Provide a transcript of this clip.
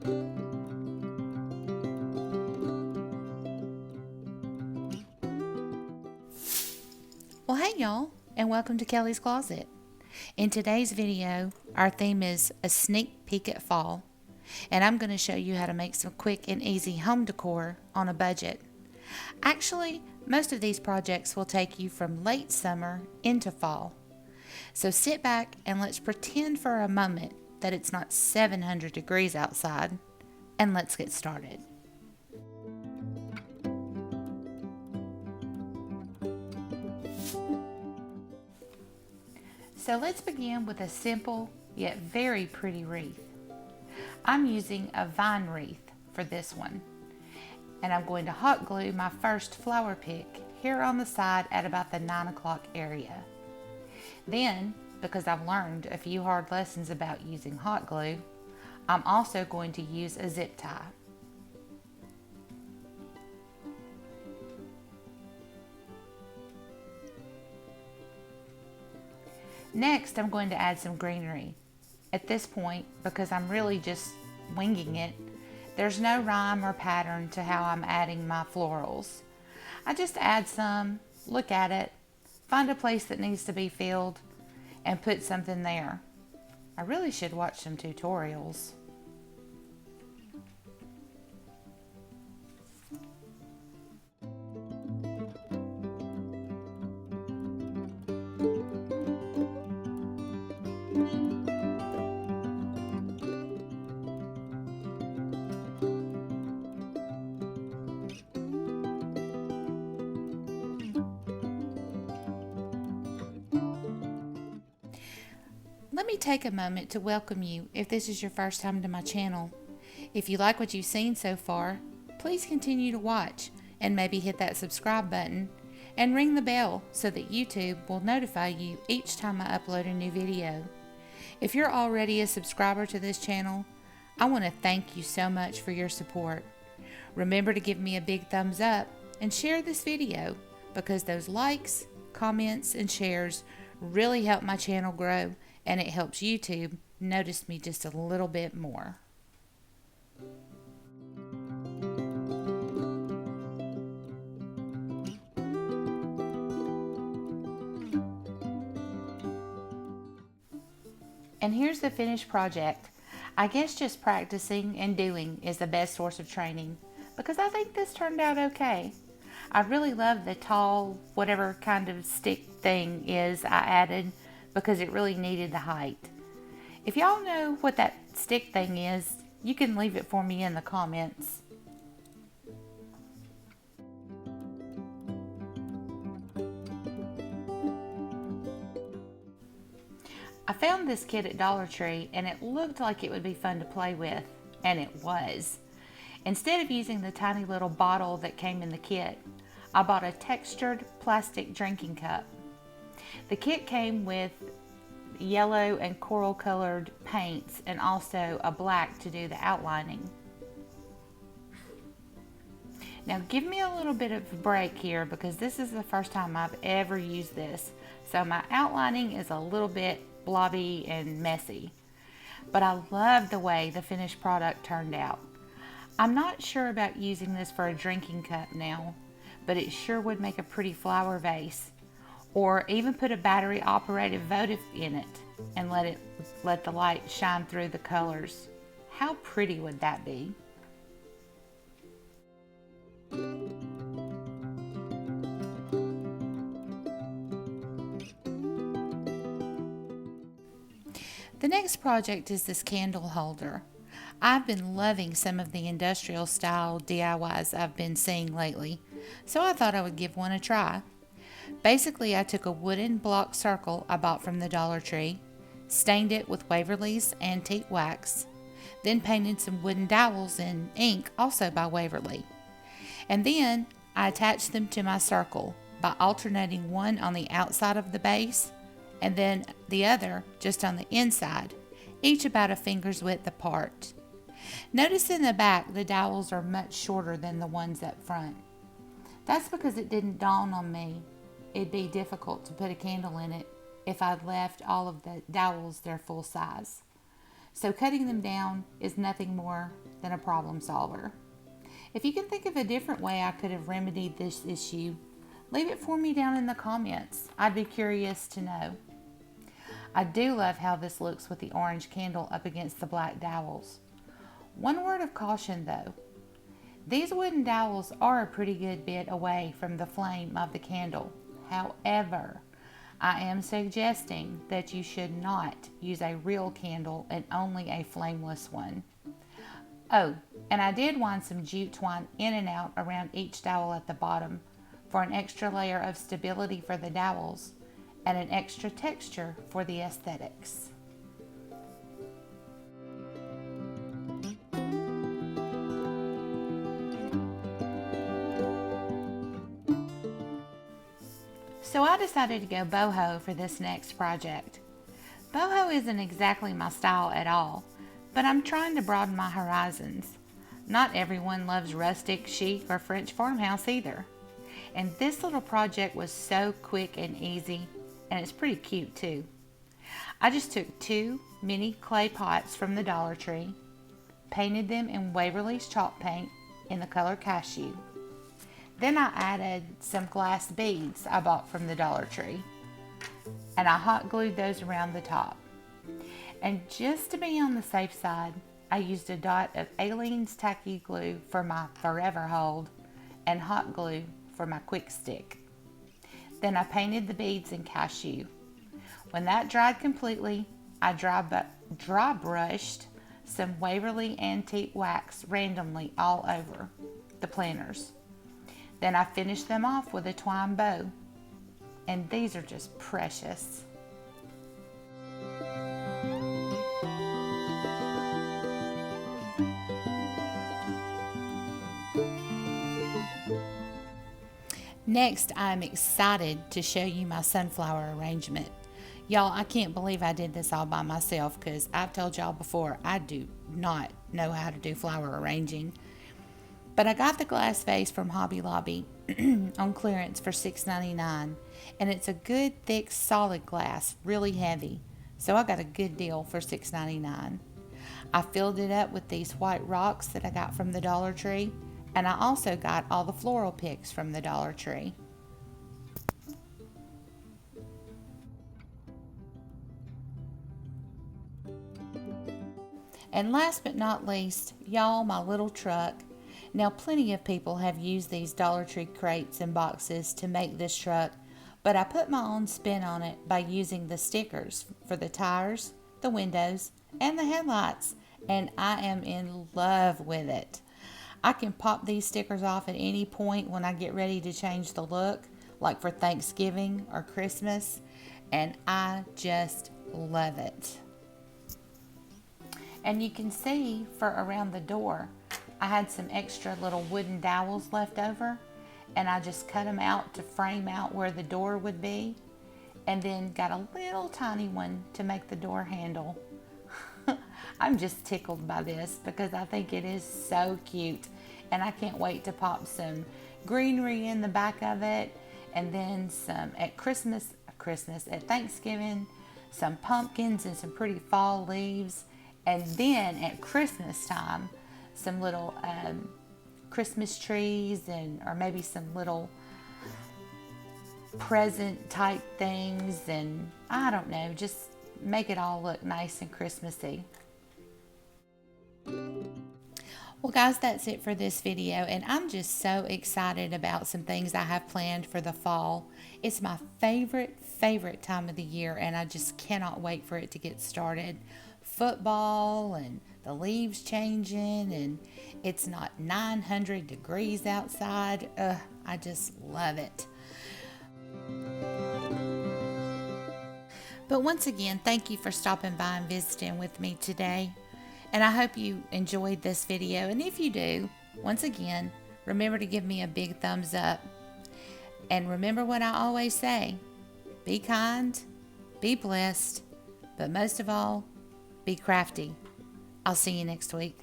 Well, hey y'all, and welcome to Kelly's Closet. In today's video, our theme is a sneak peek at fall, and I'm going to show you how to make some quick and easy home decor on a budget. Actually, most of these projects will take you from late summer into fall. So sit back and let's pretend for a moment that it's not 700 degrees outside, and let's get started. So let's begin with a simple yet very pretty wreath. I'm using a vine wreath for this one. And I'm going to hot glue my first flower pick here on the side at about the 9 o'clock area. Then, because I've learned a few hard lessons about using hot glue, I'm also going to use a zip tie. Next, I'm going to add some greenery. At this point, because I'm really just winging it, there's no rhyme or pattern to how I'm adding my florals. I just add some, look at it, find a place that needs to be filled, and put something there. I really should watch some tutorials. Let me take a moment to welcome you if this is your first time to my channel. If you like what you've seen so far, please continue to watch and maybe hit that subscribe button and ring the bell so that YouTube will notify you each time I upload a new video. If you're already a subscriber to this channel, I want to thank you so much for your support. Remember to give me a big thumbs up and share this video because those likes, comments, and shares really help my channel grow, and it helps YouTube notice me just a little bit more. And here's the finished project. I guess just practicing and doing is the best source of training, because I think this turned out okay. I really love the tall, whatever kind of stick thing is I added, because it really needed the height. If y'all know what that stick thing is, you can leave it for me in the comments. I found this kit at Dollar Tree and it looked like it would be fun to play with, and it was. Instead of using the tiny little bottle that came in the kit, I bought a textured plastic drinking cup. The kit came with yellow and coral colored paints and also a black to do the outlining. Now give me a little bit of a break here because this is the first time I've ever used this, so my outlining is a little bit blobby and messy, but I love the way the finished product turned out. I'm not sure about using this for a drinking cup now, but it sure would make a pretty flower vase, or even put a battery operated votive in it and let the light shine through the colors. How pretty would that be? The next project is this candle holder. I've been loving some of the industrial style DIYs I've been seeing lately, so I thought I would give one a try. Basically, I took a wooden block circle I bought from the Dollar Tree, stained it with Waverly's antique wax, then painted some wooden dowels in ink also by Waverly. And then I attached them to my circle by alternating one on the outside of the base and then the other just on the inside, each about a finger's width apart. Notice in the back the dowels are much shorter than the ones up front. That's because it didn't dawn on me it'd be difficult to put a candle in it if I'd left all of the dowels their full size. So cutting them down is nothing more than a problem solver. If you can think of a different way I could have remedied this issue, leave it for me down in the comments. I'd be curious to know. I do love how this looks with the orange candle up against the black dowels. One word of caution though. These wooden dowels are a pretty good bit away from the flame of the candle. However, I am suggesting that you should not use a real candle and only a flameless one. Oh, and I did wind some jute twine in and out around each dowel at the bottom for an extra layer of stability for the dowels and an extra texture for the aesthetics. So I decided to go boho for this next project. Boho isn't exactly my style at all, but I'm trying to broaden my horizons. Not everyone loves rustic, chic, or French farmhouse either. And this little project was so quick and easy, and it's pretty cute too. I just took 2 mini clay pots from the Dollar Tree, painted them in Waverly's chalk paint in the color cashew. Then I added some glass beads I bought from the Dollar Tree, and I hot glued those around the top. And just to be on the safe side, I used a dot of Aleene's tacky glue for my forever hold and hot glue for my quick stick. Then I painted the beads in cashew. When that dried completely, I dry brushed some Waverly antique wax randomly all over the planters. Then I finished them off with a twine bow, and these are just precious. Next, I'm excited to show you my sunflower arrangement. Y'all, I can't believe I did this all by myself because I've told y'all before I do not know how to do flower arranging. But I got the glass vase from Hobby Lobby on clearance for $6.99, and it's a good thick solid glass, really heavy. So I got a good deal for $6.99. I filled it up with these white rocks that I got from the Dollar Tree, and I also got all the floral picks from the Dollar Tree. And last but not least, y'all, my little truck. Now, plenty of people have used these Dollar Tree crates and boxes to make this truck, but I put my own spin on it by using the stickers for the tires, the windows, and the headlights, and I am in love with it. I can pop these stickers off at any point when I get ready to change the look, like for Thanksgiving or Christmas, and I just love it. And you can see for around the door, I had some extra little wooden dowels left over, and I just cut them out to frame out where the door would be, and then got a little tiny one to make the door handle. I'm just tickled by this because I think it is so cute, and I can't wait to pop some greenery in the back of it, and then some at at Thanksgiving, some pumpkins and some pretty fall leaves, and then at Christmas time, some little Christmas trees or maybe some little present type things, and I don't know, just make it all look nice and Christmassy. Well guys, that's it for this video, and I'm just so excited about some things I have planned for the fall. It's my favorite time of the year, and I just cannot wait for it to get started. Football and the leaves changing, and it's not 900 degrees outside. I just love it. But once again, thank you for stopping by and visiting with me today. And I hope you enjoyed this video. And if you do, once again, remember to give me a big thumbs up. And remember what I always say, be kind, be blessed, but most of all, be crafty. I'll see you next week.